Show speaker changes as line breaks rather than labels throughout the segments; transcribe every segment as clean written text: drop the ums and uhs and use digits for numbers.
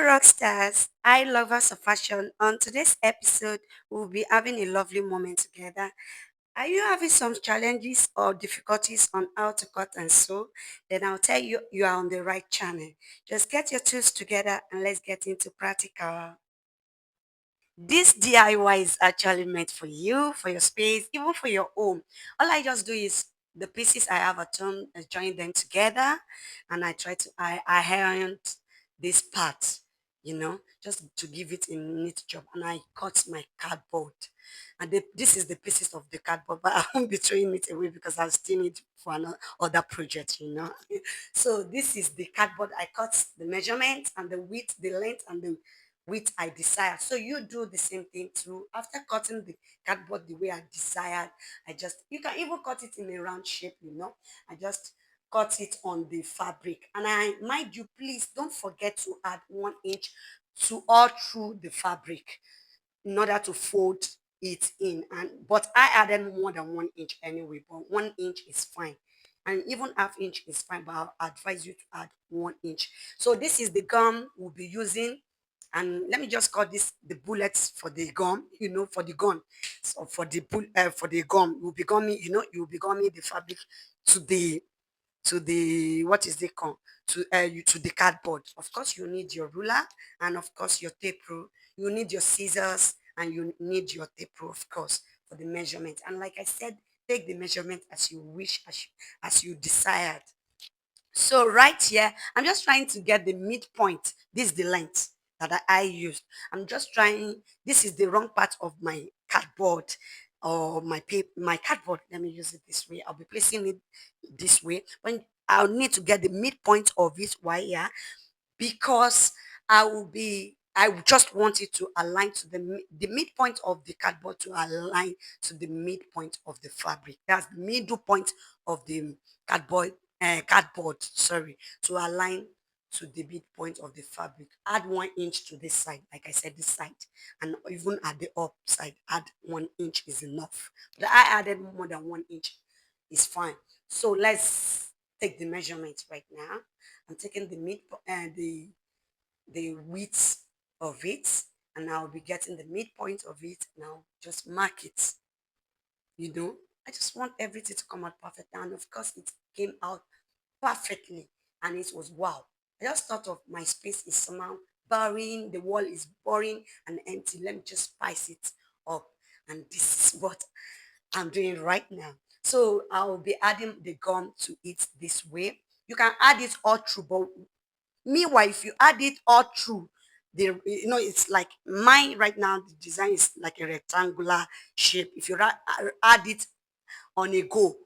rock stars, I lovers of fashion. On today's episode, we'll be having a lovely moment together. Are you having some challenges or difficulties on how to cut and sew? Then I'll tell you you are on the right channel. Just get your tools together and let's get into practical. This DIY is actually meant for you, for your space, even for your home. All I just do is the pieces I have at home, I join them together and I iron this part, just to give it a neat job. And I cut my cardboard. And this is the pieces of the cardboard, but I won't be throwing it away because I'll still need for another project. So this is the cardboard. I cut the measurement and the width, the length, and the which I desire. So you do the same thing too. After cutting the cardboard the way I desired, you can even cut it in a round shape. I just cut it on the fabric. And mind you, please don't forget to add 1 inch to all through the fabric in order to fold it in. But I added more than 1 inch anyway, but 1 inch is fine. And even half inch is fine, but I'll advise you to add 1 inch. So this is the gum we'll be using. And let me just call this the bullets for the gum, for the gun. So for the gum, you'll be gumming the fabric to the what is it called to the cardboard. Of course you need your ruler, and of course your tape rule. You need your scissors, and you need your tape rule, of course, for the measurement. And like I said, take the measurement as you wish, as you desired. So right here, I'm just trying to get the midpoint. This is the length that I used. I'm just trying. This is the wrong part of my cardboard or my cardboard. Let me use it this way. I'll be placing it this way. But I'll need to get the midpoint of it. Why? Yeah, because I just want it to align to the midpoint of the cardboard to align to the midpoint of the fabric. That's the middle point of the cardboard, sorry, to align to the midpoint of the fabric. Add 1 inch to this side, like I said, this side, and even at the up side, add 1 inch is enough. But I added more than 1 inch, is fine. So let's take the measurements right now. I'm taking the width of it, and I'll be getting the midpoint of it. Now just mark it. you know I just want everything to come out perfect, and of course it came out perfectly, and it was wow. I just thought of my space is somehow boring, the wall is boring and empty. Let me just spice it up, and this is what I'm doing right now. So I'll be adding the gum to it this way. You can add it all through, but meanwhile, if you add it all through, it's like mine right now. The design is like a rectangular shape. If you add it on a go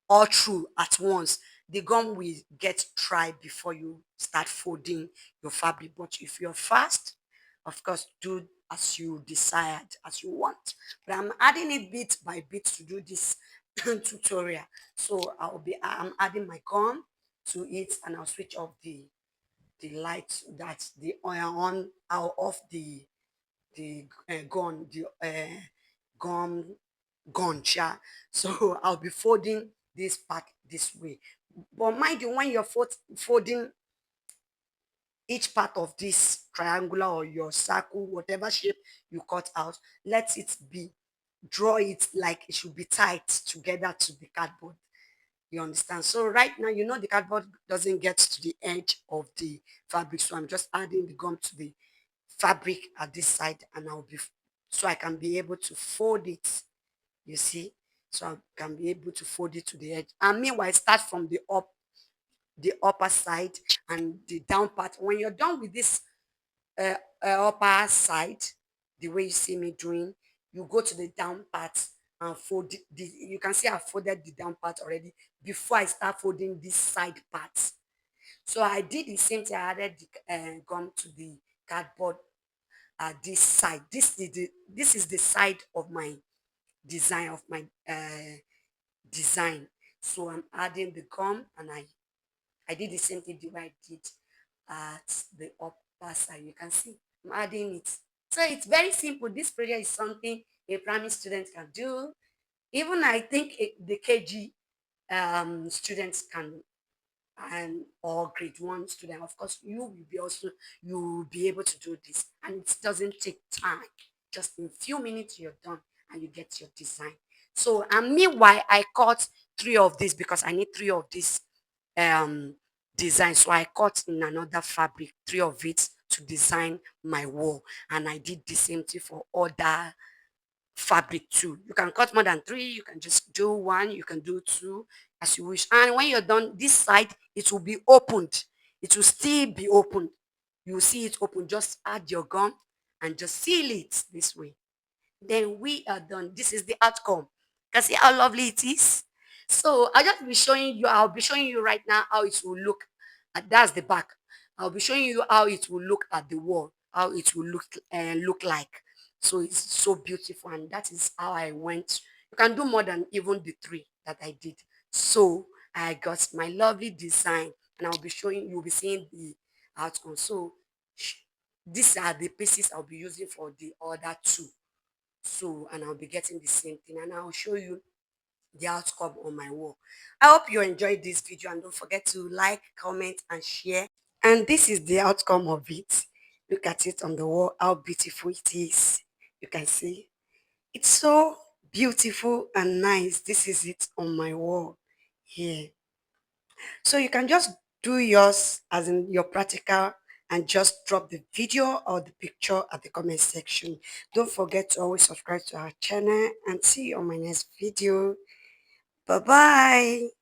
all through at once, the gum will get dry before you start folding your fabric. But if you're fast, of course, do as you desired, as you want. But I'm adding it bit by bit to do this tutorial. So I'm adding my gum to it, and I'll switch off the light, that the oil on, I'll off the gun gun sha. So I'll be folding this part this way. But mind you, when you're folding each part of this triangular or your circle, whatever shape you cut out, let it be, draw it like it should be tight together to the cardboard. You understand? So right now, the cardboard doesn't get to the edge of the fabric. So I'm just adding the gum to the fabric at this side, and so I can be able to fold it. You see? So I can be able to fold it to the edge. And meanwhile, start from the upper side and the down part. When you're done with this uh, upper side, the way you see me doing, you go to the down part and fold you can see I folded the down part already before I start folding this side part. So I did the same thing. I added the gum to the cardboard at this side. This is the side of my design. So I'm adding the gum, and I did the same thing the way I did at the upper side. You can see I'm adding it. So it's very simple. This project is something a primary student can do. Even I think the KG students can and or grade 1 student, of course you will be able to do this, and it doesn't take time. Just in few minutes you're done and you get your design. So, and meanwhile I cut three of these because I need three of these um design. So I cut in another fabric three of it to design my wall, and I did the same thing for other fabric too. You can cut more than three, you can just do one, you can do two as you wish. And when you're done, this side it will be opened, it will still be opened. You will see it open. Just add your gum and just seal it this way. Then we are done. This is the outcome. Can see how lovely it is. So I'll be showing you right now how it will look. That's the back. I'll be showing you how it will look at the wall, how it will look like. So it's so beautiful, and that is how I went. You can do more than even the three that I did. So I got my lovely design, and I'll be showing you'll be seeing the outcome. So these are the pieces I'll be using for the other two. So, and I'll be getting the same thing, and I'll show you the outcome on my wall. I hope you enjoyed this video, and don't forget to like, comment and share. And this is the outcome of it. Look at it on the wall, how beautiful it is. You can see it's so beautiful and nice. This is it on my wall here. So you can just do yours as in your practical and just drop the video or the picture at the comment section. Don't forget to always subscribe to our channel, and see you on my next video. Bye bye.